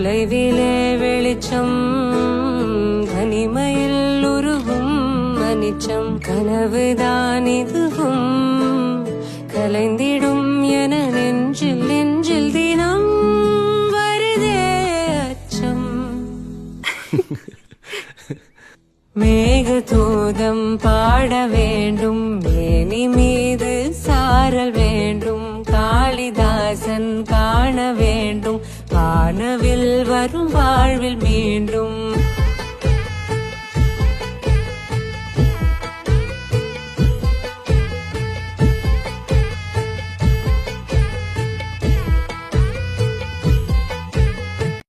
தொலைவிலே வெளிச்சம் தனிமையில் உருகும் அனிச்சம் கனவுதான் இதுவும் கலைந்திடும் என நெஞ்சில் நெஞ்சில் தினம் வருதே அச்சம். மேகதூதம் பாட வேண்டும் மேனி மீது சாரல் வேண்டும் காளிதாசன் காண வேண்டும் வானவில் வரும் வாழ்வில் மீண்டும்